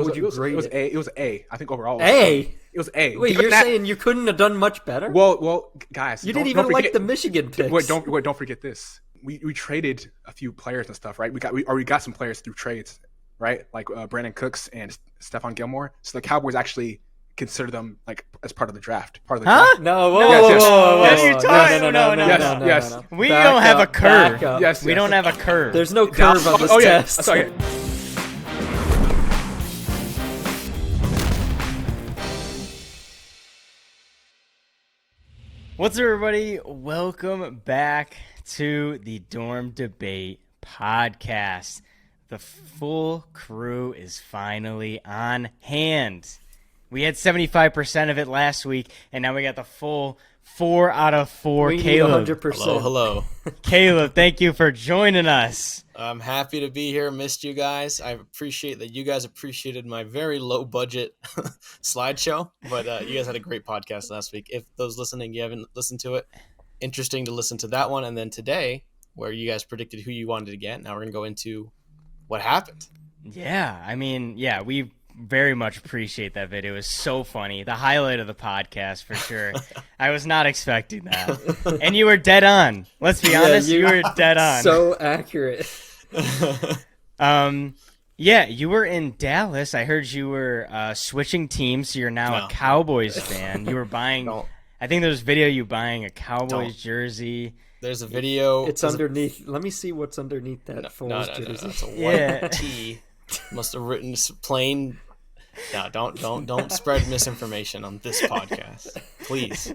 what would you grade it was it? A. It was A. I think overall. A? It was A. Wait, you're saying you couldn't have done much better? Well, guys, you didn't even like the Michigan picks. Wait, don't forget this. We traded a few players and stuff, right? We got some players through trades, right? Like Brandon Cooks and Stephon Gilmore. So the Cowboys actually consider them like as part of the draft. No, No. We don't have a curve. Yes, we don't have a curve. There's no curve on this test. Sorry. What's up, everybody? Welcome back to the Dorm Debate podcast. The full crew is finally on hand. We had 75% of it last week, and now we got the full 4 out of 4. We Caleb, need 100%. Hello. Caleb, thank you for joining us. I'm happy to be here. Missed you guys. I appreciate that you guys appreciated my very low budget slideshow, but you guys had a great podcast last week. If those listening, you haven't listened to it, interesting to listen to that one. And then today, where you guys predicted who you wanted to get. Now we're going to go into what happened. Yeah, we very much appreciate that video. It was so funny. The highlight of the podcast for sure. I was not expecting that. And you were dead on. Let's be honest, you were dead on. So accurate. Yeah, you were in Dallas. I heard you were switching teams, so you're now a Cowboys fan. You were buying I think there's video you buying a Cowboys jersey. There's a video. It's underneath. Let me see what's underneath that Foles jersey. No. It's a white tee. Must have written plain. No, don't spread misinformation on this podcast, please.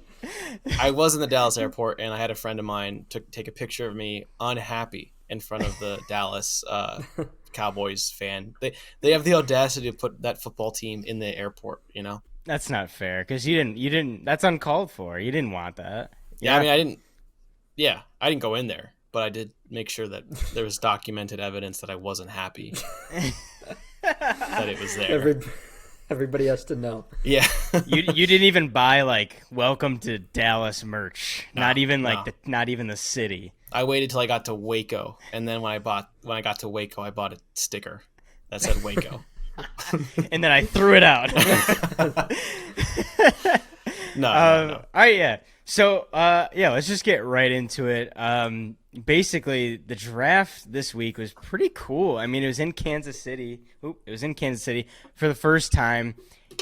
I was in the Dallas airport, and I had a friend of mine take a picture of me unhappy in front of the Dallas Cowboys fan. They have the audacity to put that football team in the airport. You know, that's not fair because you didn't. That's uncalled for. You didn't want that. Yeah, I mean, I didn't. Yeah, I didn't go in there, but I did make sure that there was documented evidence that I wasn't happy that it was there. Everybody has to know. Yeah. you didn't even buy like welcome to Dallas merch. Not even the city. I waited till I got to Waco, and then when I got to Waco, I bought a sticker that said Waco. And then I threw it out. No. All right, yeah. So, let's just get right into it. Basically, the draft this week was pretty cool. I mean, it was in Kansas City. For the first time,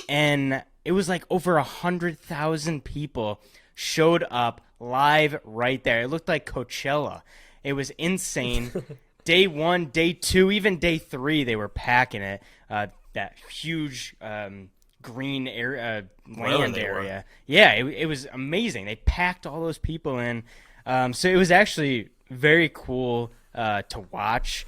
and it was like over 100,000 people showed up live right there. It looked like Coachella. It was insane. Day 1, day 2, even day 3, they were packing it. That huge green area, land area. Yeah, it was amazing. They packed all those people in. So it was actually very cool to watch.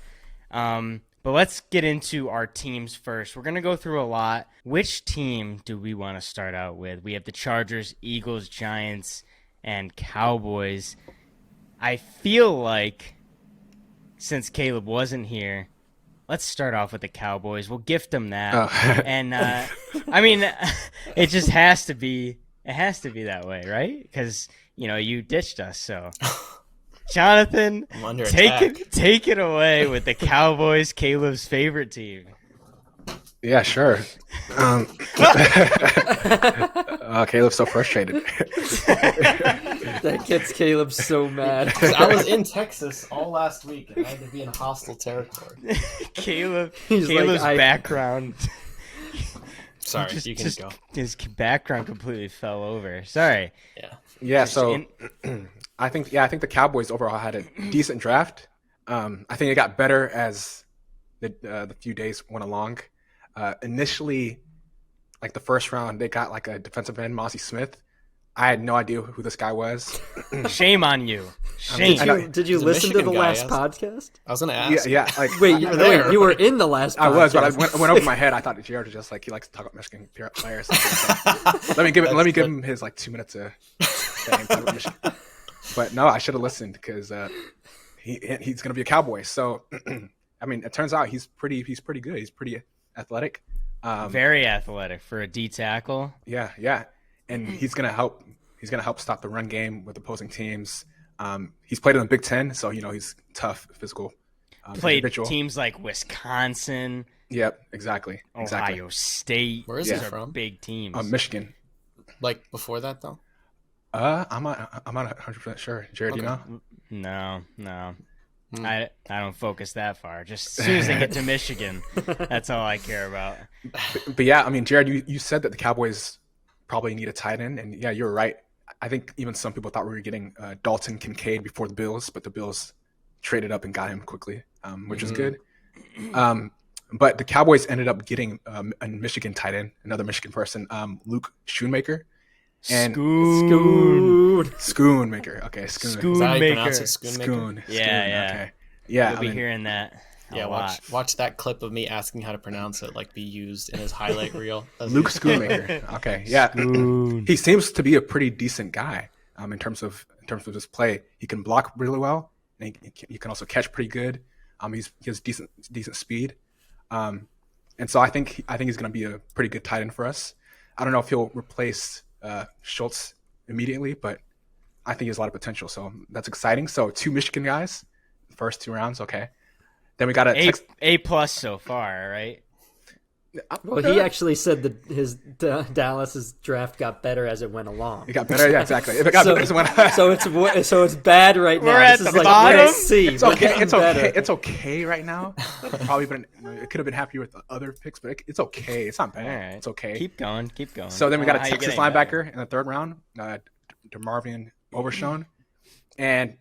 But let's get into our teams first. We're going to go through a lot. Which team do we want to start out with? We have the Chargers, Eagles, Giants, and Cowboys. I feel like since Caleb wasn't here, let's start off with the Cowboys. We'll gift them that. Oh. And, I mean, it just has to be that way, right? Because, you ditched us, so. Jonathan, take it away with the Cowboys, Caleb's favorite team. Yeah, sure. Caleb's so frustrated. That gets Caleb so mad. I was in Texas all last week, and I had to be in hostile territory. Caleb's background. Sorry, you can go. His background completely fell over. Sorry. Yeah. So I think the Cowboys overall had a decent draft. I think it got better as the few days went along. Initially, like the first round, they got like a defensive end, Mossy Smith. I had no idea who this guy was. Shame on you. Shame. Did you listen to the last podcast? I was going to ask. Yeah. Wait, you were in the last podcast. I was, but I went over my head. I thought Jared was just like, he likes to talk about Michigan players. Let me give him his like 2 minutes of fame. Talk about Michigan. But no, I should have listened because he's going to be a Cowboy. So, I mean, it turns out he's pretty good. He's pretty athletic. Very athletic for a D tackle. Yeah. And he's gonna help stop the run game with opposing teams. He's played in the Big Ten, so he's tough, physical. Played individual. Teams like Wisconsin, Yep, exactly. Ohio State. Where is These he are from? big teams. Michigan. Like before that though? I'm not 100% sure. Jared, Okay. you know? No. I don't focus that far. Just as soon as they get to Michigan, that's all I care about. But yeah, I mean, Jared, you said that the Cowboys probably need a tight end, and yeah, you're right. I think even some people thought we were getting Dalton Kincaid before the Bills, but the Bills traded up and got him quickly, which is good. But the Cowboys ended up getting a Michigan tight end, another Michigan person, Luke Schoonmaker. And Schoonmaker. Okay, Schoon. Is that how you pronounce Schoonmaker. it? Schoonmaker? Schoon. Yeah. Okay. Yeah, You'll be hearing that. Yeah, a lot. watch that clip of me asking how to pronounce it, like be used in his highlight reel. Luke Schoonmaker. Okay, yeah. He seems to be a pretty decent guy in terms of his play. He can block really well, and he can also catch pretty good. He has decent speed, and so I think he's going to be a pretty good tight end for us. I don't know if he'll replace Schultz immediately, but I think he has a lot of potential. So that's exciting. So 2 Michigan guys, first 2 rounds. Okay. Then we got A+ so far, right? Well, he actually said that his Dallas's draft got better as it went along. It got better, yeah, exactly. It got better. So it's bad right now. We're at this is the like bottom. C. It's okay. It's okay. It's okay right now. Probably it could have been happier with the other picks, but it's okay. It's not bad. All right. It's okay. Keep going. So then we got a How you Texas getting linebacker better? in the 3rd round, DeMarvion Overshown. And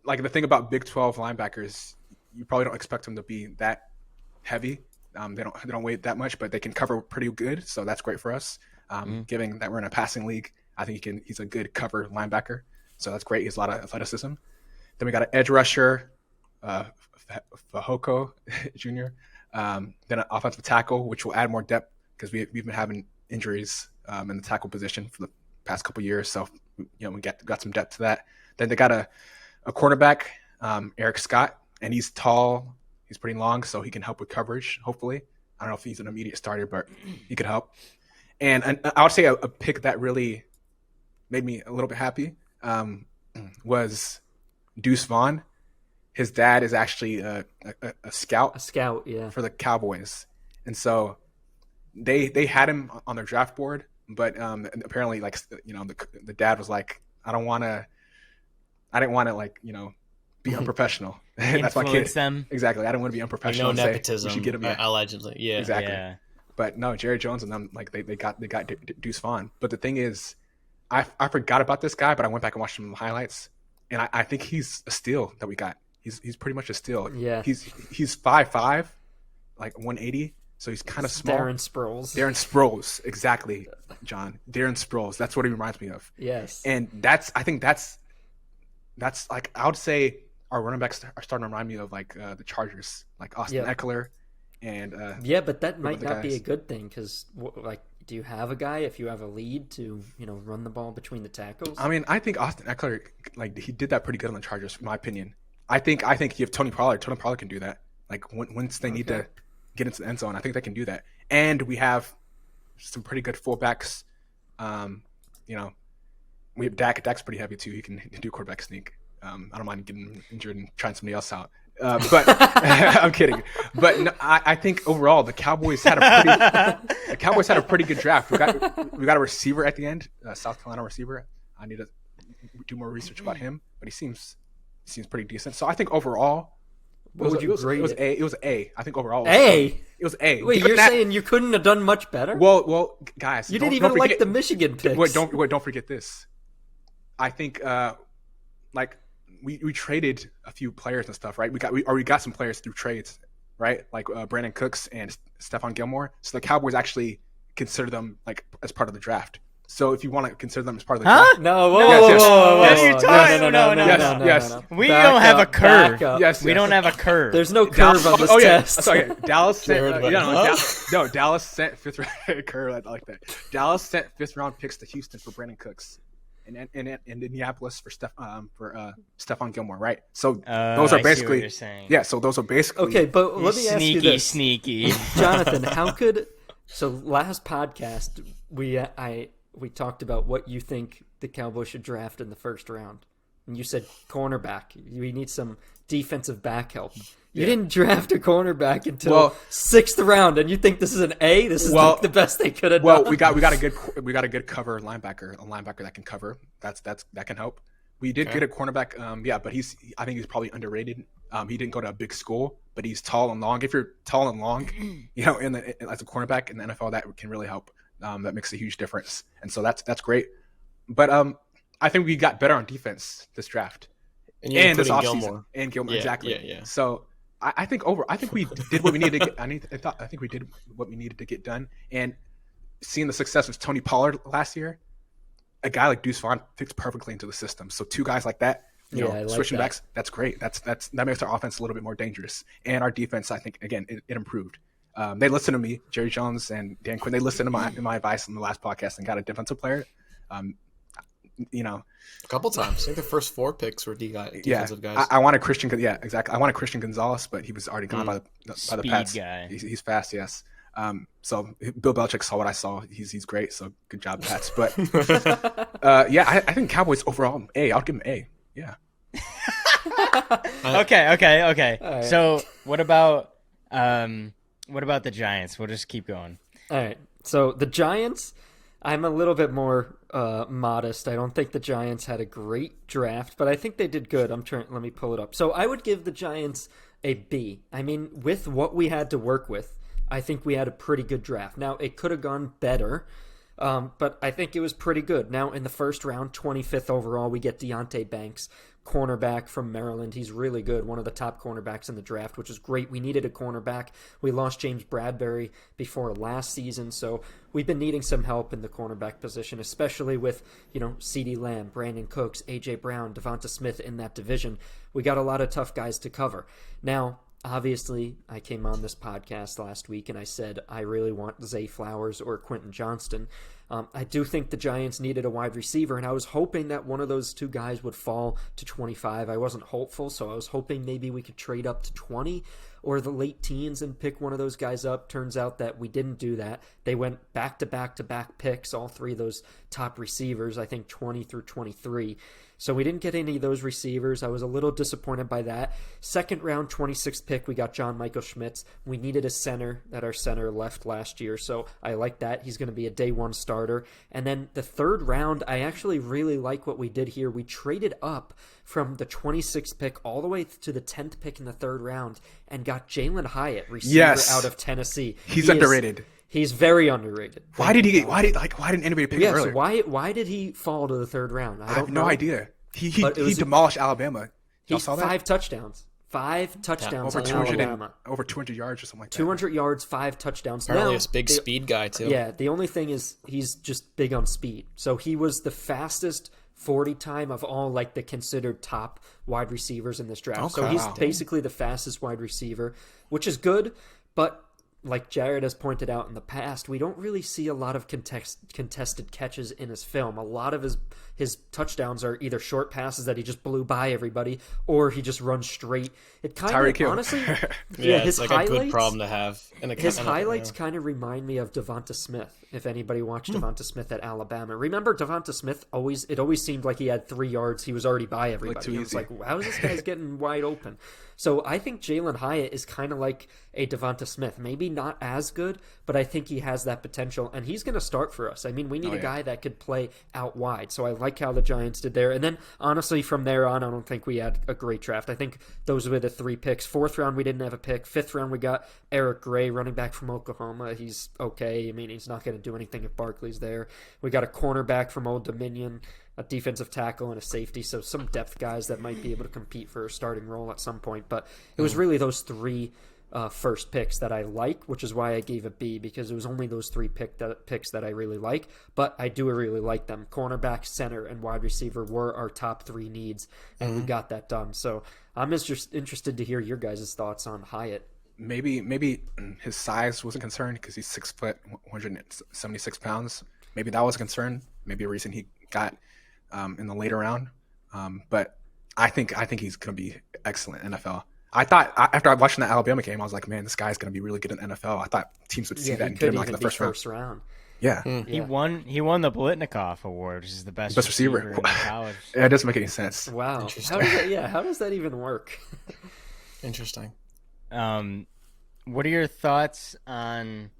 like the thing about Big 12 linebackers, you probably don't expect them to be that heavy. They don't weigh that much, but they can cover pretty good. So that's great for us. Given that we're in a passing league, I think he's a good cover linebacker. So that's great. He has a lot of athleticism. Then we got an edge rusher, Fahoko Jr. Then an offensive tackle, which will add more depth because we've been having injuries in the tackle position for the past couple years. So we got some depth to that. Then they got a cornerback, Eric Scott, and he's tall. He's pretty long, so he can help with coverage, hopefully. I don't know if he's an immediate starter, but he could help. And I would say a pick that really made me a little bit happy was Deuce Vaughn. His dad is actually a scout. A scout, yeah. For the Cowboys. And so they had him on their draft board, but apparently, like, the dad was like, I didn't want to, be unprofessional. That's my kid. Influence them. Exactly. I don't want to be unprofessional. No nepotism. We should get him. Allegedly. Yeah. Exactly. Yeah. But no, Jerry Jones and them, like they got Deuce Vaughn. But the thing is, I forgot about this guy, but I went back and watched some highlights, and I think he's a steal that we got. He's pretty much a steal. Yeah. He's 5'5", like 180. So he's kind of small. Darren Sproles, exactly, John. Darren Sproles. That's what he reminds me of. Yes. And I think that's like, I would say our running backs are starting to remind me of like the Chargers, like Austin Eckler, and yeah, but that might not be guys. a good thing because do you have a guy if you have a lead to run the ball between the tackles? I mean, I think Austin Eckler, like, he did that pretty good on the Chargers, in my opinion. I think you have Tony Pollard. Tony Pollard can do that. Like once they need to get into the end zone, I think they can do that. And we have some pretty good fullbacks. We have Dak. Dak's pretty heavy too. He can do quarterback sneak. I don't mind getting injured and trying somebody else out. But I'm kidding. But no, I think overall the Cowboys had a pretty good draft. We got a receiver at the end, South Carolina receiver. I need to do more research about him, but he seems pretty decent. So I think overall, it was A. I think overall it was A. Wait, you're saying you couldn't have done much better? Well, guys, you didn't even like the Michigan picks. Wait, don't forget this. I think we traded a few players and stuff, right? We got some players through trades, right? Like Brandon Cooks and Stephon Gilmore. So the Cowboys actually consider them like as part of the draft. So if you want to consider them as part of the draft, no, yes. We don't have a curve. Yes, we don't have a curve. There's no curve on this test. Sorry, Dallas sent. Dallas sent 5th round curve. I like that. Dallas sent 5th round picks to Houston for Brandon Cooks, and Indianapolis for Stephon Gilmore, right? So those are basically So those are basically okay. But let me ask you this, sneaky, Jonathan. How could last podcast we talked about what you think the Cowboys should draft in the 1st round. And you said cornerback. We need some defensive back help. You didn't draft a cornerback until Well, 6th round, and you think this is an A? This is like the best they could have done. Well, we got a good cover linebacker, a linebacker that can cover. That can help. We did get a cornerback, but I think he's probably underrated. He didn't go to a big school, but he's tall and long. If you're tall and long, as a cornerback in the NFL, that can really help. That makes a huge difference, and so that's great. But I think we got better on defense this draft, and this offseason, Gilmore. and Gilmore exactly. Yeah. So I think we did what we needed to get. I think we did what we needed to get done, and seeing the success of Tony Pollard last year, a guy like Deuce Vaughn fits perfectly into the system. So 2 guys like that. Switching backs, that's great. That makes our offense a little bit more dangerous, and our defense, I think, again, it improved. They listened to me, Jerry Jones and Dan Quinn. They listened to my advice in the last podcast and got a defensive player. A couple times. I think the first 4 picks were defensive guys. I wanted Christian. Yeah, exactly. I wanted Christian Gonzalez, but he was already gone by the Pats. Guy. He's fast, yes. So Bill Belichick saw what I saw. He's great. So good job, Pats. But I think Cowboys overall A. I'll give him A. Yeah. Okay. Right. So what about the Giants? We'll just keep going. All right. So the Giants, I'm a little bit more modest. I don't think the Giants had a great draft, but I think they did good. Let me pull it up. So I would give the Giants a B. I mean, with what we had to work with, I think we had a pretty good draft. Now, it could have gone better, but I think it was pretty good. Now, in the first round, 25th overall, we get Deonte Banks, cornerback from Maryland. He's really good, one of the top cornerbacks in the draft, which is great. We needed a cornerback. We lost James Bradbury before last season, so we've been needing some help in the cornerback position, especially with, CeeDee Lamb, Brandon Cooks, A.J. Brown, Devonta Smith in that division. We got a lot of tough guys to cover. Now, obviously, I came on this podcast last week and I said I really want Zay Flowers or Quentin Johnston. I do think the Giants needed a wide receiver, and I was hoping that one of those 2 guys would fall to 25. I wasn't hopeful, so I was hoping maybe we could trade up to 20 or the late teens and pick one of those guys up. Turns out that we didn't do that. They went back-to-back-to-back picks, all 3 of those top receivers, I think 20 through 23. So we didn't get any of those receivers. I was a little disappointed by that. Second round, 26th pick, we got John Michael Schmitz. We needed a center that our center left last year, so I like that. He's going to be a day 1 starter. And then the third round, I actually really like what we did here. We traded up from the 26th pick all the way to the 10th pick in the third round and got Jalen Hyatt, receiver out of Tennessee. He's underrated. He's very underrated. Why didn't anybody pick him earlier? So why did he fall to the third round? I have no idea. He demolished Alabama. Y'all saw that? 5 touchdowns. 5 touchdowns over on Alabama. Over 200 yards or something like that. 200 yards, 5 touchdowns. Apparently a big speed guy, too. Yeah, the only thing is he's just big on speed. So he was the fastest 40 time of all the considered top wide receivers in this draft. Okay, so he's basically the fastest wide receiver, which is good, but like Jared has pointed out in the past, we don't really see a lot of contested catches in his film. A lot of his touchdowns are either short passes that he just blew by everybody, or he just runs straight. It kind of, honestly, it's like a good problem to have. His highlights kind of remind me of Devonta Smith. If anybody watched Devonta Smith at Alabama, remember Devonta Smith? It always seemed like he had 3 yards. He was already by everybody. It was like, how is this guy's getting wide open? So I think Jalen Hyatt is kind of like a Devonta Smith. Maybe not as good, but I think he has that potential, and he's going to start for us. I mean, we need a guy that could play out wide. So I like how the Giants did there. And then, honestly, from there on, I don't think we had a great draft. I think those were the 3 picks. 4th round, we didn't have a pick. 5th round, we got Eric Gray, running back from Oklahoma. He's okay. I mean, he's not going to do anything if Barkley's there. We got a cornerback from Old Dominion, a defensive tackle, and a safety. So some depth guys that might be able to compete for a starting role at some point. But it was really those 3 first picks that I like, which is why I gave a B, because it was only those 3 picks that I really like. But I do really like them. Cornerback, center, and wide receiver were our top 3 needs, and we got that done. So I'm just interested to hear your guys' thoughts on Hyatt. Maybe his size wasn't concerned because he's 6 foot, 176 pounds. Maybe that was a concern. Maybe a reason he got in the later round. But I think he's going to be excellent in NFL. I thought after watching the Alabama game, I was like, man, this guy's going to be really good in NFL. I thought teams would see that and get him in the first round. Yeah. He won the Blitnikoff Award, which is the best receiver in college. It doesn't make any sense. Wow. How does that even work? Interesting. What are your thoughts on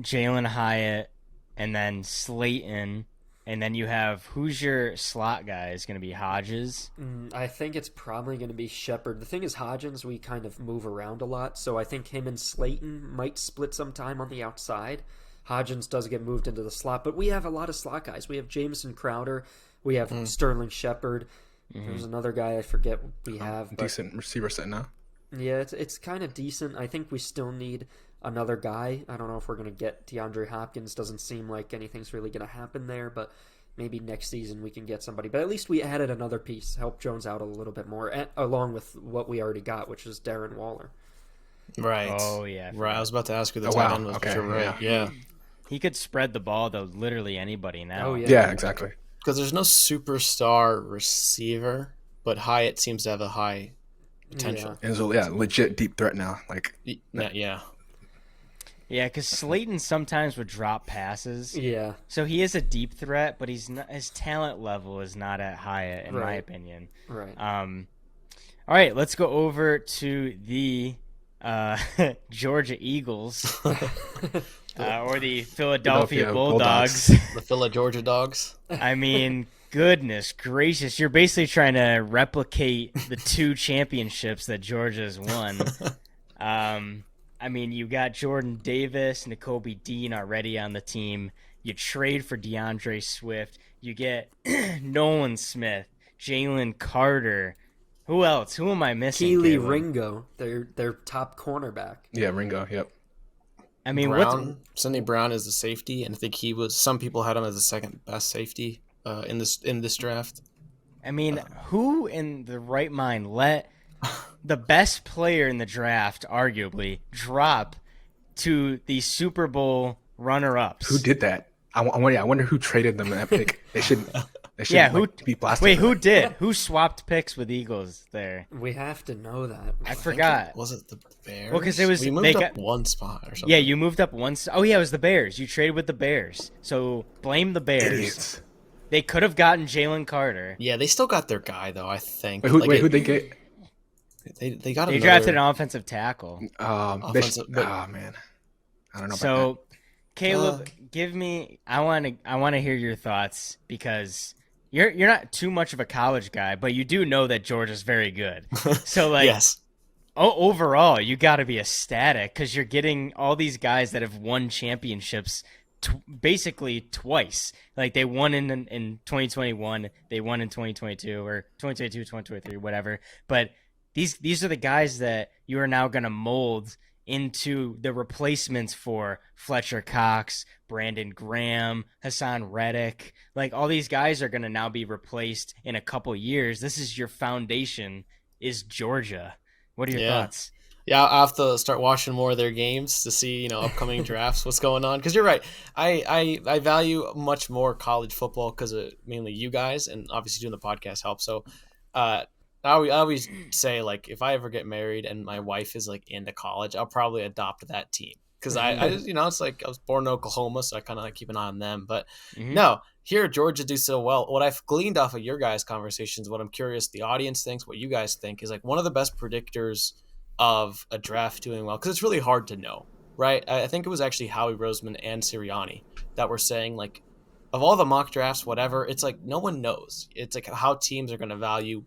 Jalen Hyatt and then Slayton? And then you have who's your slot guy? Is going to be Hodges. I think it's probably going to be Shepard. The thing is, Hodgins, we kind of move around a lot, so I think him and Slayton might split some time on the outside. Hodgins does get moved into the slot, but we have a lot of slot guys. We have Jameson Crowder, we have Sterling Shepard. There's another guy I forget we have. But Decent receiver set now. yeah, it's kind of decent. I think we still need another guy. I don't know if we're going to get DeAndre Hopkins. Doesn't seem like anything's really going to happen there, but maybe next season we can get somebody. But at least we added another piece, help Jones out a little bit more, along with what we already got, which is Darren Waller. Right. Oh, yeah. Right. I was about to ask who the Oh, tight wow. end was. Okay, But you're right. Yeah. He could spread the ball to literally anybody now. Oh, yeah. Yeah, exactly. Because there's no superstar receiver, but Hyatt seems to have a high potential. And so legit deep threat now. Like Yeah. Yeah, because Slayton sometimes would drop passes. Yeah. So he is a deep threat, but he's not, his talent level is not at Hyatt, in my Right. opinion. Right. All right, let's go over to the Georgia Eagles or the Philadelphia Bulldogs. The Phila Georgia Dogs. I mean, goodness gracious. You're basically trying to replicate the 2 championships that Georgia's won. I mean, you got Jordan Davis, N'Kobe Dean already on the team. You trade for DeAndre Swift. You get Nolan Smith, Jalen Carter. Who else? Who am I missing? Keely Caleb? Ringo, their top cornerback. Yeah, Ringo. Yep. I mean, Brown, Sidney Brown is the safety, and I think he was. Some people had him as the second best safety in this draft. I mean, who in the right mind let the best player in the draft, arguably, drop to the Super Bowl runner-ups? Who did that? I wonder who traded them that pick. They should. Yeah, who be blasted. Wait, who did? Who swapped picks with Eagles there? We have to know that. I forgot. Was it the Bears? Well, 'cause it was- we moved they up got- one spot or something. Yeah, you moved up once. Oh, yeah, it was the Bears. You traded with the Bears. So blame the Bears. Idiots. They could have gotten Jalen Carter. Yeah, they still got their guy though. I think. Who'd they get? They got. They another drafted an offensive tackle. Offensive- oh man, I don't know. So, Caleb, give me. I want to hear your thoughts because you're not too much of a college guy, but you do know that Georgia's very good. So like, yes. overall, you got to be ecstatic because you're getting all these guys that have won championships basically twice. Like they won in 2021, they won in 2022 or 2022, 2023, whatever. But these are the guys that you are now going to mold into the replacements for Fletcher Cox, Brandon Graham, Hassan Reddick. Like all these guys are going to now be replaced in a couple years. This is your foundation, is Georgia. What are your thoughts? Yeah, I'll have to start watching more of their games to see, upcoming drafts, what's going on. Because you're right. I value much more college football because of mainly you guys, and obviously doing the podcast helps. So I always say, like, if I ever get married and my wife is, like, into college, I'll probably adopt that team. Because I just, it's like I was born in Oklahoma, so I kind of like keep an eye on them. But no, here Georgia do so well. What I've gleaned off of your guys' conversations, what I'm curious the audience thinks, what you guys think, is like one of the best predictors of a draft doing well, because it's really hard to know, right? I think it was actually Howie Roseman and Sirianni that were saying, like, of all the mock drafts, whatever, it's like no one knows. It's like how teams are going to value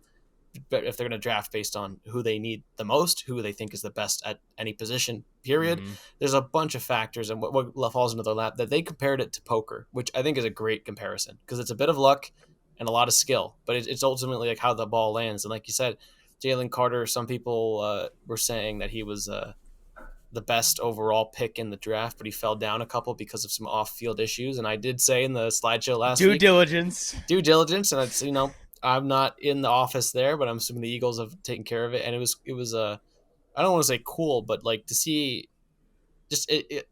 if they're going to draft based on who they need the most, who they think is the best at any position, period. There's a bunch of factors, and what falls into their lap, that they compared it to poker, which I think is a great comparison because it's a bit of luck and a lot of skill, but it's ultimately like how the ball lands. And like you said, Jalen Carter, some people were saying that he was the best overall pick in the draft, but he fell down a couple because of some off-field issues. And I did say in the slideshow last week, due diligence, and it's I'm not in the office there, but I'm assuming the Eagles have taken care of it. And it was I don't want to say cool, but like to see just it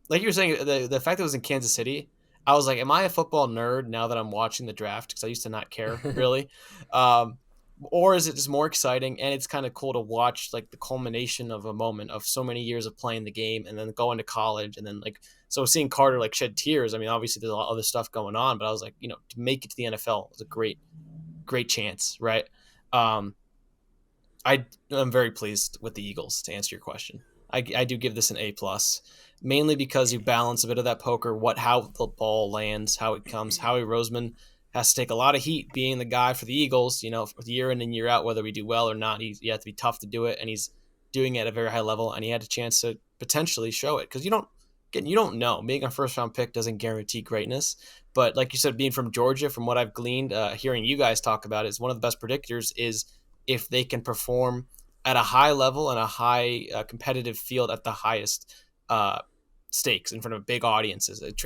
like you were saying, the fact that it was in Kansas City, I was like, am I a football nerd now that I'm watching the draft? Because I used to not care really. Or is it just more exciting? And it's kind of cool to watch like the culmination of a moment of so many years of playing the game and then going to college. And then so seeing Carter like shed tears. I mean, obviously there's a lot of other stuff going on, but I was like, to make it to the NFL was a great chance. Right. I am very pleased with the Eagles, to answer your question. I do give this an A plus, mainly because you balance a bit of that poker, how the ball lands, how it comes. Howie Roseman has to take a lot of heat being the guy for the Eagles, year in and year out, whether we do well or not. You have to be tough to do it, and he's doing it at a very high level, and he had a chance to potentially show it, because you don't know. Being a first round pick doesn't guarantee greatness, but like you said, being from Georgia, from what I've gleaned, hearing you guys talk about it, is one of the best predictors is if they can perform at a high level and a high competitive field at the highest stakes in front of big audiences. It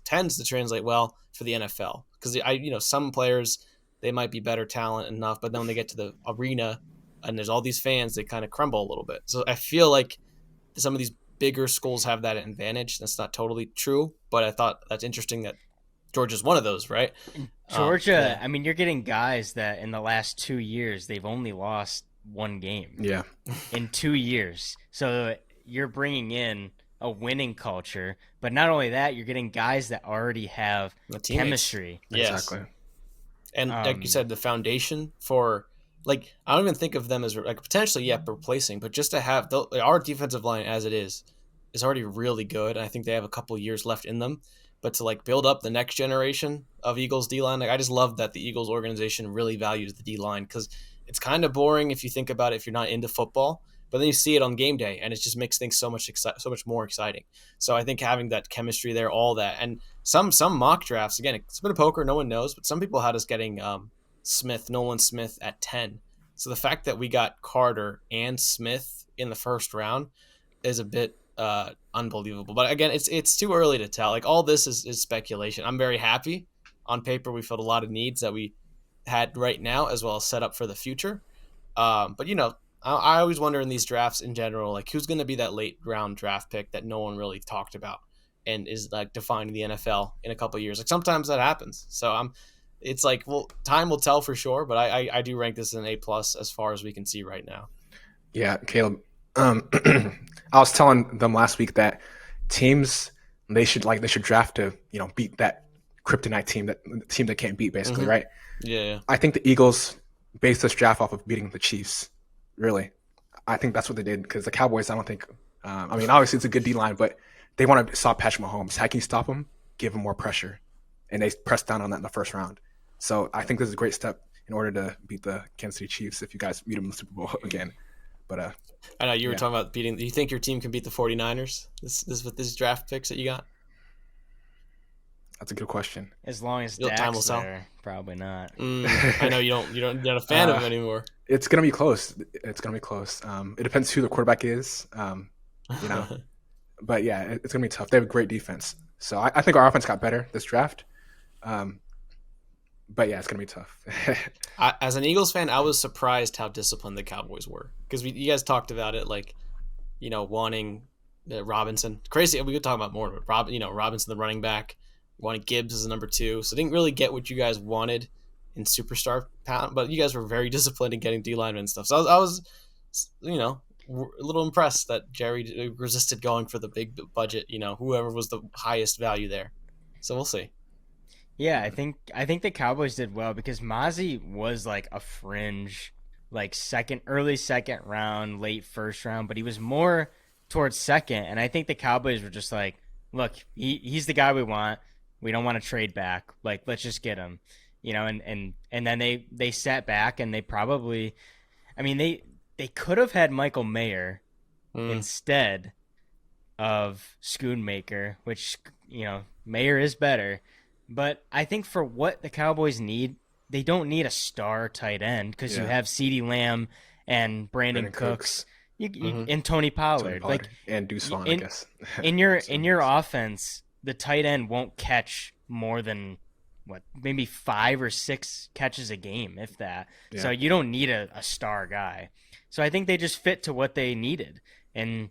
tends to translate well for the NFL, because some players, they might be better talent enough, but then when they get to the arena and there's all these fans, they kind of crumble a little bit. So I feel like some of these bigger schools have that advantage. That's not totally true, but I thought that's interesting that Georgia's one of those, right? Georgia, Yeah. I mean, you're getting guys that in the last 2 years, they've only lost one game. Yeah. In 2 years. So you're bringing in a winning culture, but not only that, you're getting guys that already have chemistry. Yes. Exactly. And like you said, the foundation for, like, I don't even think of them as like potentially replacing, but just to have our defensive line as it is already really good. And I think they have a couple years left in them. But to like build up the next generation of Eagles D-line, like, I just love that the Eagles organization really values the D-line, because it's kind of boring if you think about it, if you're not into football, but then you see it on game day and it just makes things so much more exciting. So I think having that chemistry there, all that, and some mock drafts, again, it's a bit of poker, no one knows, but some people had us getting Nolan Smith at 10. So the fact that we got Carter and Smith in the first round is a bit unbelievable. But again, it's too early to tell. Like, all this is speculation. I'm very happy. On paper, we filled a lot of needs that we had right now, as well as set up for the future. But I always wonder in these drafts in general, like, who's going to be that late round draft pick that no one really talked about and is like defining the NFL in a couple of years. Like, sometimes that happens. So it's like, well, time will tell for sure. But I do rank this as an A plus as far as we can see right now. Yeah, Caleb. I was telling them last week that teams, they should draft to beat that kryptonite team, the team that can't beat, basically, Mm-hmm. right? Yeah. I think the Eagles based this draft off of beating the Chiefs. Really, I think that's what they did, because the Cowboys, I don't think. I mean, obviously it's a good D line, but they want to stop Patrick Mahomes. How can you stop him? Give him more pressure, and they pressed down on that in the first round. So I think this is a great step in order to beat the Kansas City Chiefs if you guys meet them in the Super Bowl again. But I know you were talking about beating. Do you think your team can beat the 49ers? This with these draft picks that you got? that's a good question. As long as Time will Dak's tell. there, probably not. I know you're not a fan of him anymore. It's gonna be close. It's gonna be close. It depends who the quarterback is. But yeah, it's gonna be tough. They have a great defense, so I think our offense got better this draft. But yeah, it's gonna be tough. As an Eagles fan, I was surprised how disciplined the Cowboys were, because you guys talked about it, like, wanting Robinson. Crazy, we could talk about more, but Robinson, the running back, wanting Gibbs as a number 2. So didn't really get what you guys wanted in superstar talent, but you guys were very disciplined in getting D linemen and stuff. So I was a little impressed that Jerry resisted going for the big budget. Whoever was the highest value there. So we'll see. Yeah, I think the Cowboys did well, because Mozzie was like a fringe, like early second round, late first round, but he was more towards second, and I think the Cowboys were just like, look, he's the guy we want. We don't want to trade back. Like, let's just get him, and then they sat back, and they probably, I mean, they could have had Michael Mayer instead of Schoonmaker, which, Mayer is better. But I think for what the Cowboys need, they don't need a star tight end, because you have CeeDee Lamb and Brandon Cooks. And Tony Pollard. Like, and Deuce Vaughn, I guess. in your offense, the tight end won't catch more than maybe 5 or 6 catches a game, if that. Yeah. So you don't need a star guy. So I think they just fit to what they needed. And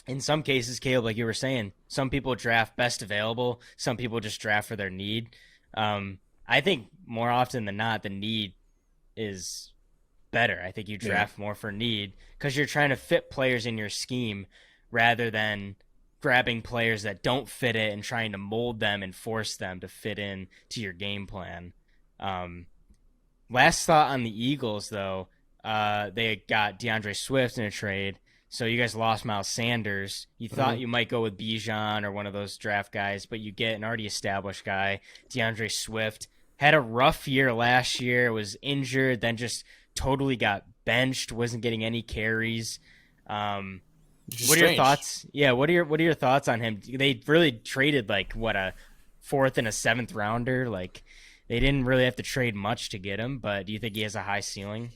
in some cases, Caleb, like you were saying, some people draft best available. Some people just draft for their need. I think more often than not, the need is better. I think you draft more for need, because you're trying to fit players in your scheme rather than grabbing players that don't fit it and trying to mold them and force them to fit in to your game plan. Last thought on the Eagles, though, they got DeAndre Swift in a trade. So you guys lost Miles Sanders. You thought you might go with Bijan or one of those draft guys, but you get an already established guy, DeAndre Swift. Had a rough year last year, was injured, then just totally got benched, wasn't getting any carries. What are your thoughts? Yeah, what are your thoughts on him? They really traded a 4th and a 7th rounder. Like, they didn't really have to trade much to get him, but do you think he has a high ceiling?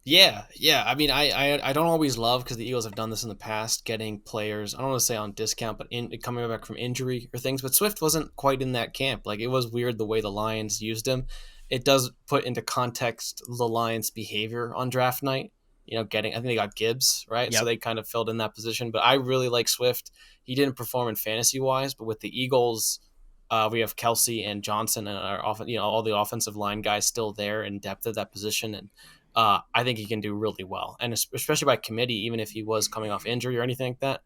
Yeah. I mean, I don't always love, because the Eagles have done this in the past, getting players, I don't want to say on discount, but coming back from injury or things. But Swift wasn't quite in that camp. Like, it was weird the way the Lions used him. It does put into context the Lions' behavior on draft night. I think they got Gibbs, right? Yep. So they kind of filled in that position. But I really like Swift. He didn't perform in fantasy wise, but with the Eagles, we have Kelsey and Johnson and all the offensive line guys still there in depth at that position, and I think he can do really well, and especially by committee, even if he was coming off injury or anything like that.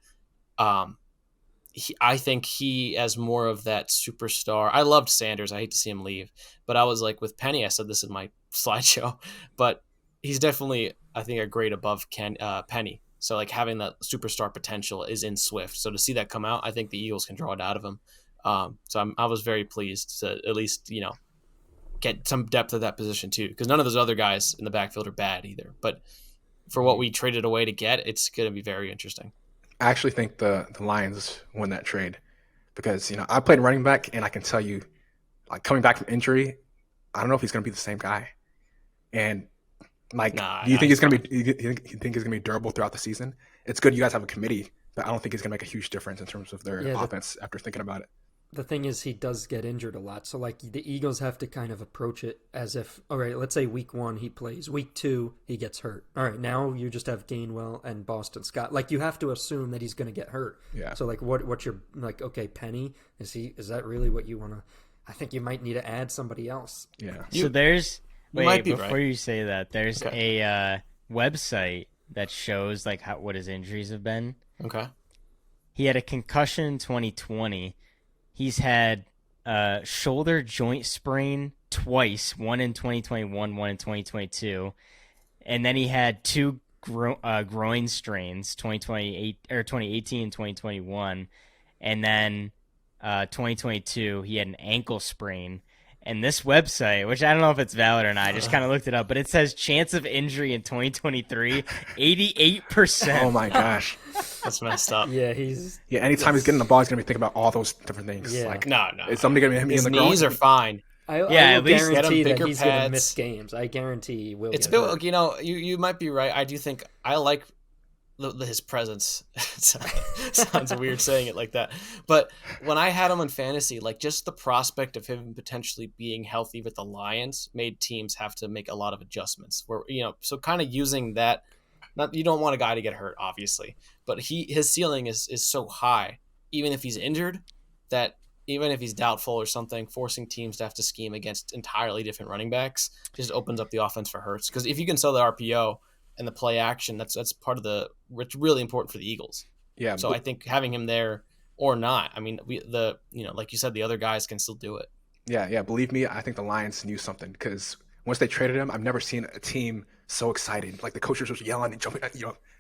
I think he has more of that superstar. I loved Sanders. I hate to see him leave, but I was like with Penny. I said this in my slideshow, but he's definitely, I think, a grade above Penny. So like having that superstar potential is in Swift. So to see that come out, I think the Eagles can draw it out of him. So I was very pleased to at least get some depth at that position too, because none of those other guys in the backfield are bad either. But for what we traded away to get, it's going to be very interesting. I actually think the Lions won that trade because I played running back, and I can tell you, like, coming back from injury, I don't know if he's going to be the same guy. And do you think he's going to be? You think he's going to be durable throughout the season? It's good you guys have a committee, but I don't think it's going to make a huge difference in terms of their offense after thinking about it. The thing is, he does get injured a lot. So, like, the Eagles have to kind of approach it as if, all right, let's say week 1 he plays. Week 2, he gets hurt. All right, now you just have Gainwell and Boston Scott. Like, you have to assume that he's going to get hurt. Yeah. So, like, what's your, like, okay, Penny, is that really what you want to, I think you might need to add somebody else. Yeah. So there's, before right. you say that, there's a website that shows, like, what his injuries have been. Okay. He had a concussion in 2020. He's had shoulder joint sprain twice, one in 2021, one in 2022. And then he had 2 groin strains, 2018 and 2021. And then 2022, he had an ankle sprain. And this website, which I don't know if it's valid or not, I just kind of looked it up, but it says chance of injury in 2023, 88%. Oh my gosh. That's messed up. Yeah, anytime he's getting the ball, he's going to be thinking about all those different things. Yeah. Like, No. is somebody going to hit me in the groin? His knees are fine. I will at least get him guarantee that bigger he's going to pads. miss games. I guarantee he will. It's get built. hurt. You might be right. I do think I like his presence. Sounds weird saying it like that, but when I had him in fantasy, like, just the prospect of him potentially being healthy with the Lions made teams have to make a lot of adjustments. Where so kind of using that. Not, you don't want a guy to get hurt, obviously, but his ceiling is so high, even if he's injured, that even if he's doubtful or something, forcing teams to have to scheme against entirely different running backs just opens up the offense for Hurts. Because if you can sell the RPO and the play action, that's part of it's really important for the Eagles. Yeah. So I think having him there or not, I mean, like you said, the other guys can still do it. Yeah. Believe me, I think the Lions knew something because once they traded him, I've never seen a team so excited. Like, the coaches were yelling and jumping.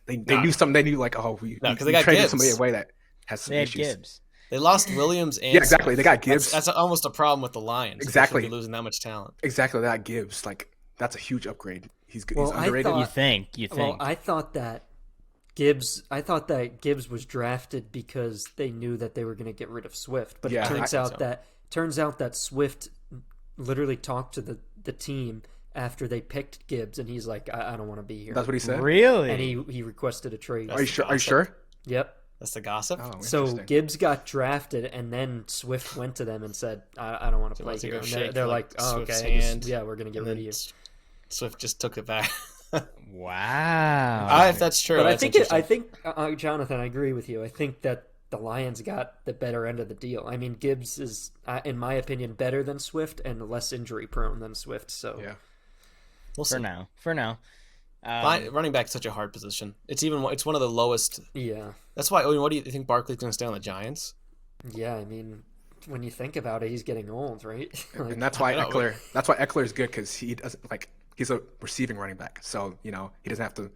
They knew something. They knew, like, oh, we they got traded Gibbs. somebody away that has some They had issues. Gibbs. They lost Williams and Yeah, exactly. They got Gibbs. That's almost a problem with the Lions. Exactly. They should be losing that much talent. Exactly. They got Gibbs. Like, that's a huge upgrade. He's good. Well, He's underrated. I You think? Well, I thought that Gibbs was drafted because they knew that they were going to get rid of Swift. But Yeah, it I turns out that Swift literally talked to the team after they picked Gibbs, and he's like, I don't want to be here. That's what he said. Really? And he requested a trade. Are you sure? Are you sure? Yep. That's the gossip. Oh, So interesting. Gibbs got drafted, and then Swift went to them and said, I don't want to play wants to here. go And shake, they're like, like, oh, Swift's okay, hand. we're going to get And rid then of you. Swift just took it back. Wow. If that's true, But that's I think interesting. Jonathan, I agree with you. I think that the Lions got the better end of the deal. I mean, Gibbs is, in my opinion, better than Swift and less injury prone than Swift. So Yeah. We'll see. For now. Running back's such a hard position. It's one of the lowest. yeah, That's why. What do you think Barkley's going to stay on the Giants? yeah. I mean, when you think about it, he's getting old, right? Like, And that's why I know. Eckler. That's why Eckler is good because he doesn't like. he's a receiving running back, so he doesn't have to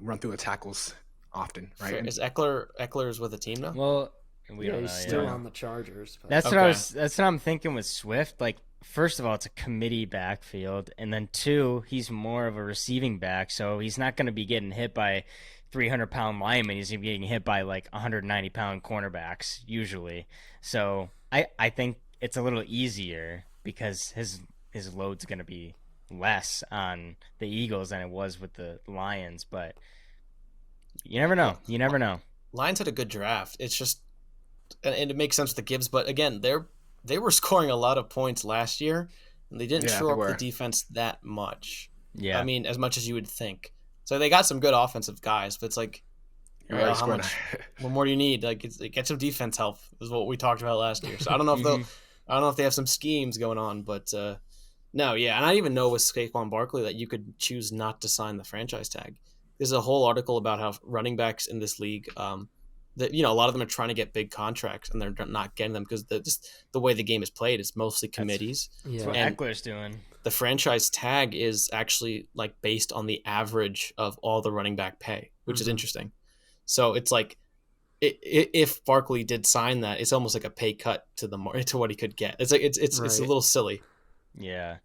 run through the tackles often, right? Sure. Is Eckler's with the team now? Well, we don't know. He's still on the Chargers. But... That's what I'm thinking with Swift. Like, first of all, it's a committee backfield, and then two, he's more of a receiving back, so he's not going to be getting hit by 300-pound linemen. He's going to be getting hit by like 190-pound cornerbacks usually. So I think it's a little easier because his load's going to be less on the Eagles than it was with the Lions. But you never know. You never know. Lions had a good draft. It's just, and it makes sense with the Gibbs, but again, they were scoring a lot of points last year, and they didn't shore up the defense that much. Yeah, I mean, as much as you would think. So they got some good offensive guys, but it's like, how much? What more do you need? Like, get some defense help is what we talked about last year. So I don't know if I don't know if they have some schemes going on, but no, yeah, and I even know with Saquon Barkley that you could choose not to sign the franchise tag. There's a whole article about how running backs in this league, that a lot of them are trying to get big contracts and they're not getting them because just the way the game is played, it's mostly committees. That's what Eckler's doing. The franchise tag is actually like based on the average of all the running back pay, which is interesting. So it's like, if Barkley did sign that, it's almost like a pay cut to what he could get. It's like it's a little silly. Yeah,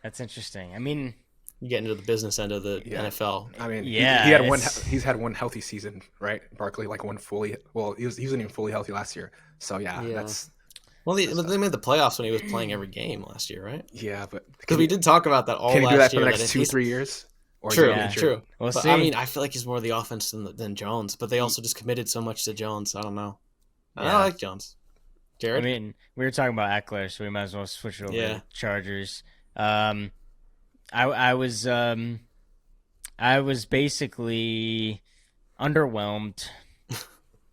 that's interesting. I mean, you get into the business end of the NFL. I mean, yeah, he's had one healthy season, right? Barkley, like one fully. Well, he wasn't even fully healthy last year. So that's. Well, they made the playoffs when he was playing every game last year, right? Yeah, but because we did talk about that all last year. Can he do that for the next 2-3 years? Or True. We'll see. I mean, I feel like he's more the offense than Jones, but they also just committed so much to Jones. I don't know. I like Jones. Jared? I mean, we were talking about Eckler, so we might as well switch it over to Chargers. I was basically underwhelmed.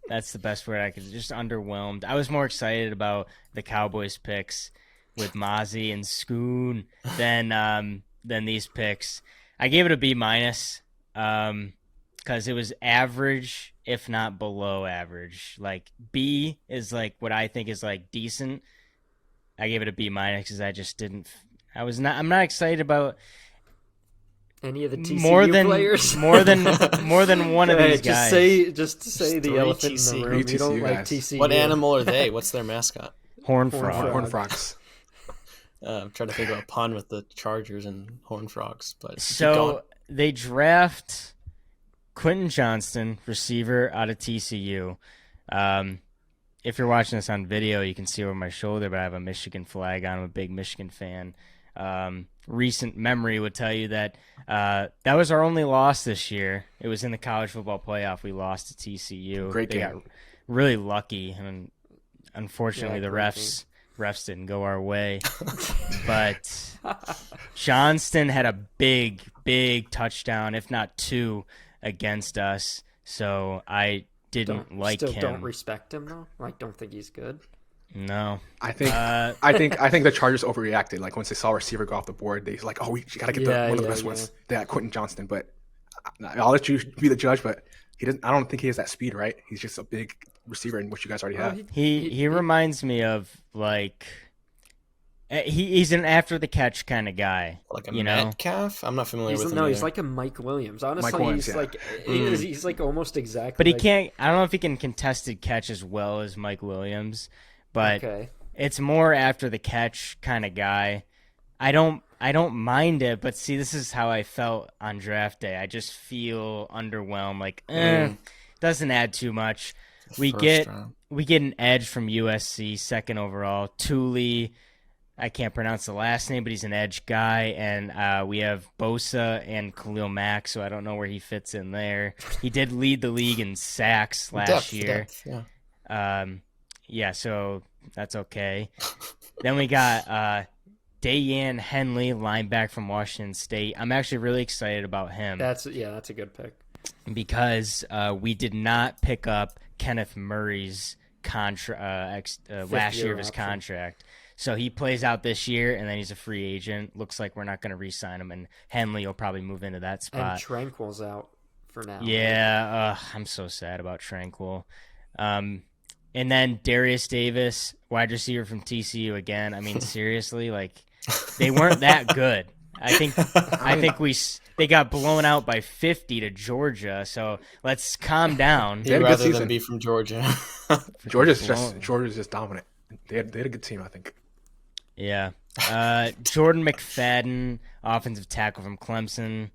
That's the best word I could. Just underwhelmed. I was more excited about the Cowboys picks with Mozzie and Schoon than these picks. I gave it a B-, because it was average, if not below average. Like, B is like what I think is like decent. I gave it a B- because I just didn't. I'm not excited about any of the TCU players. more than one of these guys. Just say the elephant in the room. You don't like TCU. What animal are they? What's their mascot? Horned frog. Horned frogs. I'm trying to think of a pun with the Chargers and Horned Frogs, but so they draft Quentin Johnston, receiver out of TCU. If you're watching this on video, you can see over my shoulder, but I have a Michigan flag on. I'm a big Michigan fan. Recent memory would tell you that that was our only loss this year. It was in the college football playoff. We lost to TCU. Great game. They got really lucky, and unfortunately, the refs didn't go our way. But Johnston had a big touchdown, if not two, against us. So I didn't like him. Don't respect him though. Like, don't think he's good. No, I think the Chargers overreacted. Like, once they saw a receiver go off the board, they like, we got to get one of the best ones. That Quentin Johnston. But I'll let you be the judge. But he doesn't. I don't think he has that speed. Right? He's just a big receiver in which you guys already have. He reminds me of like he's an after the catch kind of guy, like a Metcalf. I'm not familiar with him. No, he's like a Mike Williams. Honestly, he's like almost exactly. But he can't. I don't know if he can contested catch as well as Mike Williams, but it's more after the catch kind of guy. I don't mind it, but see, this is how I felt on draft day. I just feel underwhelmed. Like, doesn't add too much. We get an edge from USC, second overall. Thule, I can't pronounce the last name, but he's an edge guy. And we have Bosa and Khalil Mack, so I don't know where he fits in there. He did lead the league in sacks last year. So that's okay. Then we got Dayan Henley, linebacker from Washington State. I'm actually really excited about him. That's a good pick. Because we did not pick up Kenneth Murray's last year of his contract. So he plays out this year, and then he's a free agent. Looks like we're not going to re-sign him, and Henley will probably move into that spot. And Tranquil's out for now. Yeah, I'm so sad about Tranquil. And then Darius Davis, wide receiver from TCU again. I mean, seriously, like, they weren't that good. I think they got blown out by 50 to Georgia. So let's calm down. They had a good Rather season. than be from Georgia. Georgia's just dominant. They had a good team, I think. Yeah. Jordan McFadden, offensive tackle from Clemson.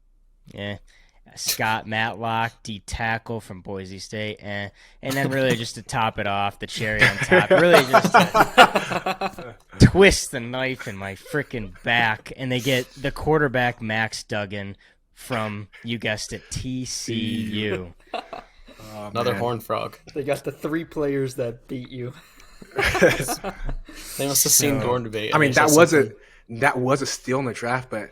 Yeah. Scott Matlock, D tackle from Boise State. And then really just to top it off, the cherry on top, really just to twist the knife in my freaking back. And they get the quarterback, Max Duggan, from, you guessed it, TCU. Oh, Another man. Horned Frog. They got the 3 players that beat you. They must have seen Dorn debate. I mean, that was a steal in the draft, but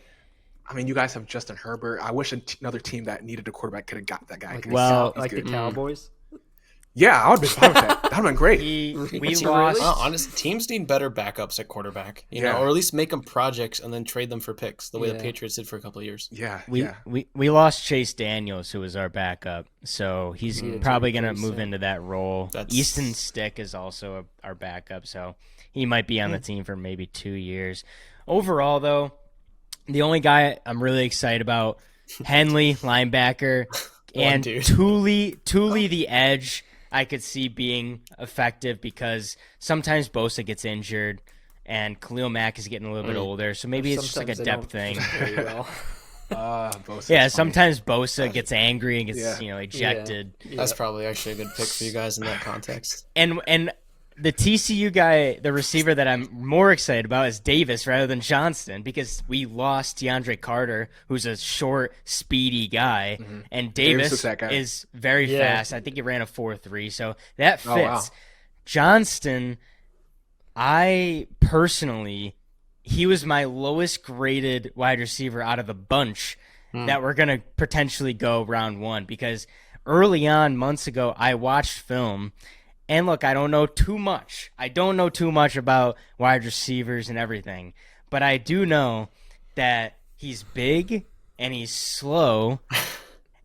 I mean, you guys have Justin Herbert. I wish another team that needed a quarterback could have got that guy. Like, Well, like the Cowboys. Yeah, I would be fine with that. That would have been great. We Really? lost. Well, honestly, teams need better backups at quarterback, you know, Yeah. or at least make them projects and then trade them for picks, the way the Yeah. Patriots did for a couple of years. Yeah, We, yeah. we lost Chase Daniels, who was our backup, so he's Needed to probably going to replace move him. into that role. That's- Easton Stick is also our backup, so he might be on the team for maybe 2 years. Overall, though, the only guy I'm really excited about, Henley, linebacker, and dude. Thule the edge, I could see being effective because sometimes Bosa gets injured and Khalil Mack is getting a little bit older, so maybe it's just like a Sometimes depth they thing. don't play well. Bosa's Yeah, funny. sometimes Bosa gets angry and gets Yeah. ejected. That's probably actually a good pick for you guys in that context. And the TCU guy, the receiver that I'm more excited about is Davis rather than Johnston because we lost DeAndre Carter, who's a short, speedy guy, and Davis Davis is that guy. is very Yeah. fast. I think he ran a 4.3, so that fits. Oh, wow. Johnston, I personally, he was my lowest graded wide receiver out of the bunch that we're going to potentially go round 1 because early on, months ago, I watched film. And look, I don't know too much. I don't know too much about wide receivers and everything. But I do know that he's big and he's slow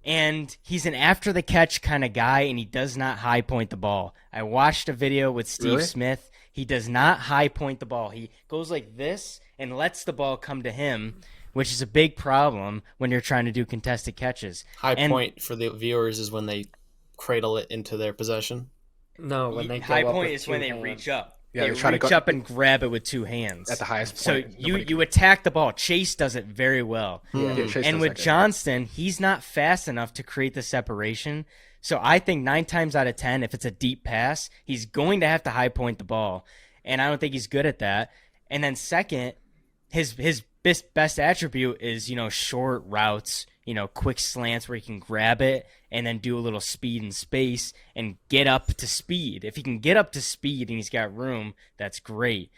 and he's an after the catch kind of guy and he does not high point the ball. I watched a video with Steve Really? Smith. He does not high point the ball. He goes like this and lets the ball come to him, which is a big problem when you're trying to do contested catches. High And- point for the viewers is when they cradle it into their possession. No, when they High go up point with is when two they hands. reach up. Yeah, they they try to reach go- up and grab it with 2 hands. At the highest So point. you attack the ball. Chase does it very well. Yeah, Chase And does with that good. Johnston, he's not fast enough to create the separation. So I think 9 times out of 10, if it's a deep pass, he's going to have to high point the ball. And I don't think he's good at that. And then second, his best attribute is, short routes, quick slants where he can grab it and then do a little speed and space and get up to speed. If he can get up to speed and he's got room, that's great.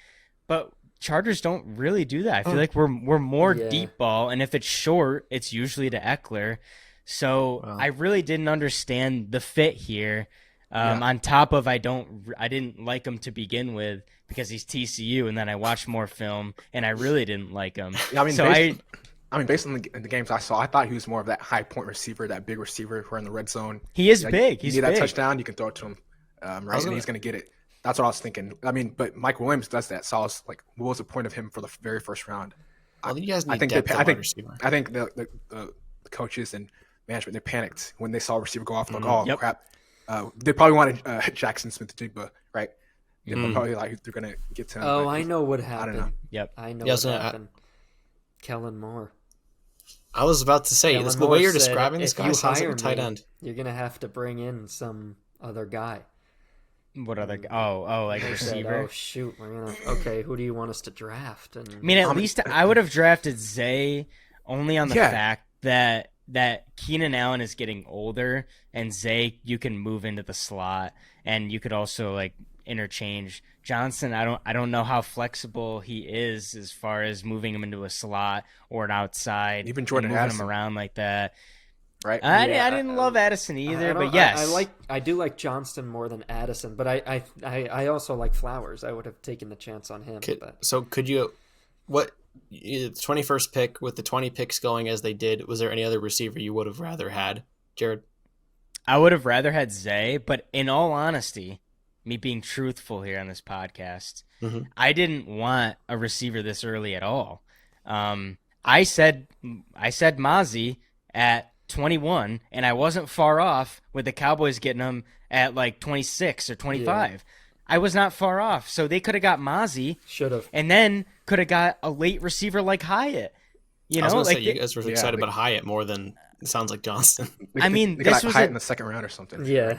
But Chargers don't really do that. I feel like we're more Yeah. deep ball, and if it's short, it's usually to Eckler. So I really didn't understand the fit here. On top of I didn't like him to begin with because he's TCU, and then I watched more film and I really didn't like him. Yeah, I mean, so based on the games I saw, I thought he was more of that high point receiver, that big receiver who are in the red zone. he is Like, big. You He's need that big. touchdown, you can throw it to him, right, and he's going to get it. That's what I was thinking. I mean, but Mike Williams does that. So I was like, what was the point of him for the very first round? Well, you guys need I think depth at I wide think receiver. I think the coaches and management, they panicked when they saw a receiver go off. Like, oh Yep. crap! They probably wanted Jackson Smith-Njigba, right? They're probably like they're gonna get to him. Oh, but I know what happened. know. Yep. I know Yeah, what so I- happened. Kellen Moore. I was about to say, Kellen the way Moore you're said, describing this "If guy you sounds like hire a tight me, end. You're gonna have to bring in some other guy." What other? Oh, like a They said, receiver. "Oh shoot, we're gonna. Okay, who do you want us to draft?" And I mean, at least I would have drafted Zay only on the Yeah. fact that Keenan Allen is getting older, and Zay you can move into the slot, and you could also like interchange Johnson. I don't know how flexible he is as far as moving him into a slot or an outside, Even Jordan and moving Addison. him around like that. right? I Yeah, didn't love Addison I either, don't- but yes, I do like Johnston more than Addison, but I also like Flowers. I would have taken the chance on him. But So could you, what, the 21st pick with the 20 picks going as they did, was there any other receiver you would have rather had, Jared? I would have rather had Zay, but in all honesty, me being truthful here on this podcast, Mhm. I didn't want a receiver this early at all. I said Mozzie at 21, and I wasn't far off with the Cowboys getting him at like 26 or 25. Yeah. I was not far off. So they could have got Mozzie. Should have. And then could have got a late receiver like Hyatt. You know, I was going to say, you guys were excited about Hyatt more than it sounds like Johnston. I mean, they got Hyatt in the second round or something. Yeah.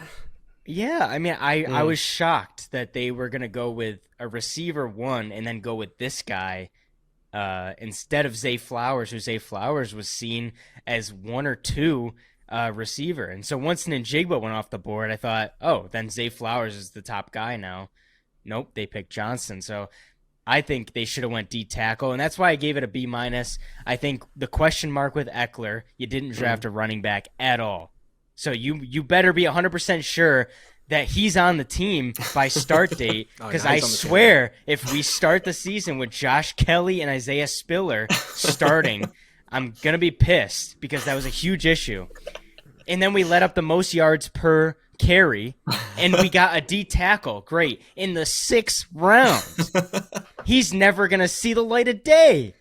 Yeah, I mean, I was shocked that they were going to go with a receiver 1 and then go with this guy instead of Zay Flowers, who Zay Flowers was seen as 1 or 2 receiver. And so once Njigba went off the board, I thought, oh, then Zay Flowers is the top guy now. Nope, they picked Johnston. So I think they should have went D tackle, and that's why I gave it a B-. I think the question mark with Eckler, you didn't draft a running back at all. So you better be 100% sure that he's on the team by start date, because I swear if we start the season with Josh Kelly and Isaiah Spiller starting, I'm going to be pissed because that was a huge issue. And then we let up the most yards per carry, and we got a D tackle. Great. In the 6th round. He's never going to see the light of day.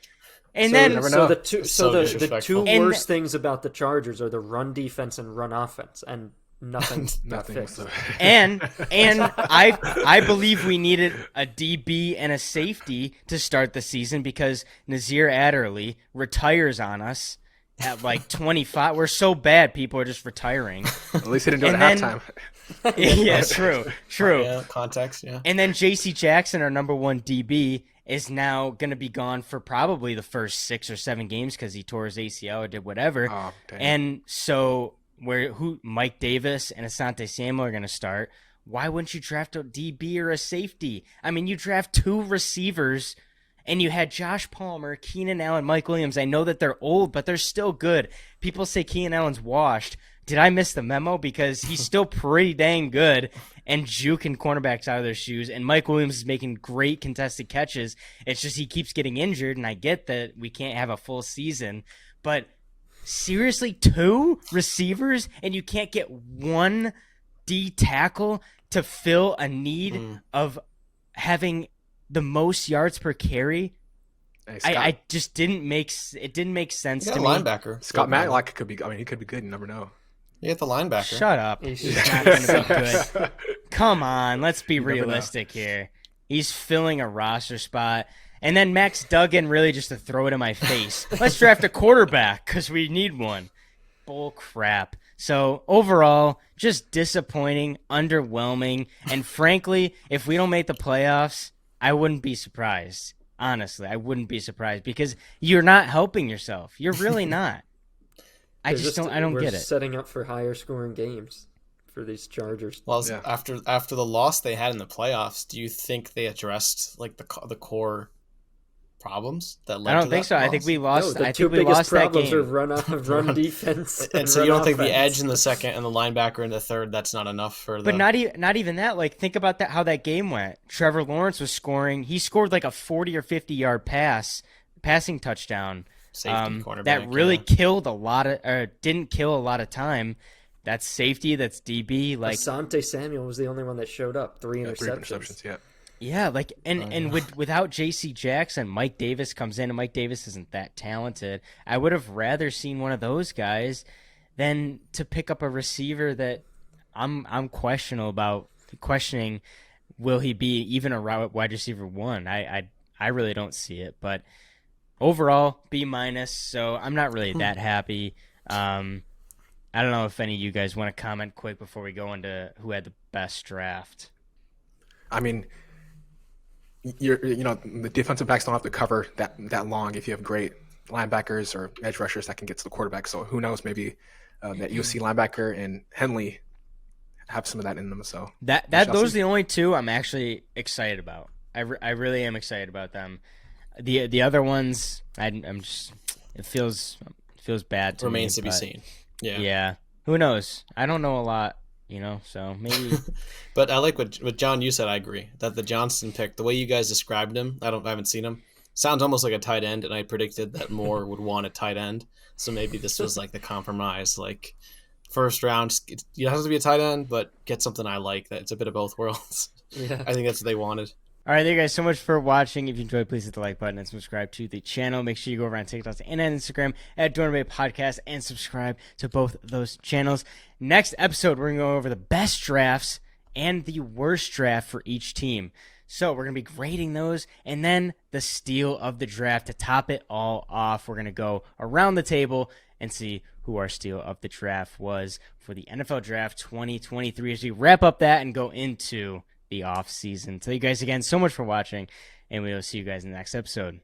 And the two worst things about the Chargers are the run defense and run offense, and nothing fixed. And I believe we needed a DB and a safety to start the season because Nazir Adderley retires on us at like 25. We're so bad, people are just retiring. At least he didn't do it at halftime. Yeah, true. Yeah, context, yeah. And then J.C. Jackson, our number 1 DB, is now going to be gone for probably the first 6 or 7 games because he tore his ACL or did whatever. Oh, dang. And so Mike Davis and Asante Samuel are going to start. Why wouldn't you draft a DB or a safety? I mean, you draft 2 receivers, and you had Josh Palmer, Keenan Allen, Mike Williams. I know that they're old, but they're still good. People say Keenan Allen's washed. Did I miss the memo? Because he's still pretty dang good and juking cornerbacks out of their shoes. And Mike Williams is making great contested catches. It's just he keeps getting injured, and I get that we can't have a full season. But seriously, 2 receivers, and you can't get 1 D tackle to fill a need of having the most yards per carry? Hey, I just didn't make sense to me. Linebacker. Scott Matlock could be. I mean, he could be good. You never know. You get the linebacker. Shut up. He's not going to be good. Come on, let's be realistic here. He's filling a roster spot. And then Max Duggan really just to throw it in my face. Let's draft a quarterback because we need one. Bull crap. So overall, just disappointing, underwhelming, and frankly, if we don't make the playoffs, I wouldn't be surprised. Honestly, I wouldn't be surprised because you're not helping yourself. You're really not. I don't get it. We're setting up for higher scoring games for these Chargers. Well, yeah. After the loss they had in the playoffs, do you think they addressed like the core problems that led to that? I don't think so. loss? I think we lost. No, the two biggest problems are run defense. And so you don't think the edge in the second and the linebacker in the third, that's not enough for the... But not even that. Like, think about how that game went. Trevor Lawrence was scoring. He scored like a 40 or 50-yard passing touchdown. Safety cornerback. That really killed a lot of... Or didn't kill a lot of time. That's safety. That's DB. Like Asante Samuel was the only one that showed up. 3 interceptions. 3 interceptions, yeah. Yeah, like and without J.C. Jackson, Mike Davis comes in, and Mike Davis isn't that talented. I would have rather seen one of those guys than to pick up a receiver that I'm questioning. Will he be even a wide receiver 1? I really don't see it. But overall, B-. So I'm not really that happy. I don't know if any of you guys want to comment quick before we go into who had the best draft. I mean, the defensive backs don't have to cover that long if you have great linebackers or edge rushers that can get to the quarterback. So who knows? Maybe that USC linebacker and Henley have some of that in them. So those are the only 2 I'm actually excited about. I really am excited about them. The other ones, I'm just it feels bad to me. Remains to be seen. Yeah. Who knows? I don't know a lot. So maybe. But I like what John, you said. I agree that the Johnston pick, the way you guys described him, I haven't seen him. Sounds almost like a tight end, and I predicted that Moore would want a tight end. So maybe this was like the compromise, like first round. You have to be a tight end, but get something I like. That it's a bit of both worlds. Yeah, I think that's what they wanted. All right, thank you guys so much for watching. If you enjoyed, please hit the like button and subscribe to the channel. Make sure you go over on TikTok and on Instagram at Dornbay Podcast and subscribe to both those channels. Next episode, we're going to go over the best drafts and the worst draft for each team. So we're going to be grading those, and then the steal of the draft to top it all off. We're going to go around the table and see who our steal of the draft was for the NFL Draft 2023 as we wrap up that and go into the off season. Thank you guys again so much for watching, and we will see you guys in the next episode.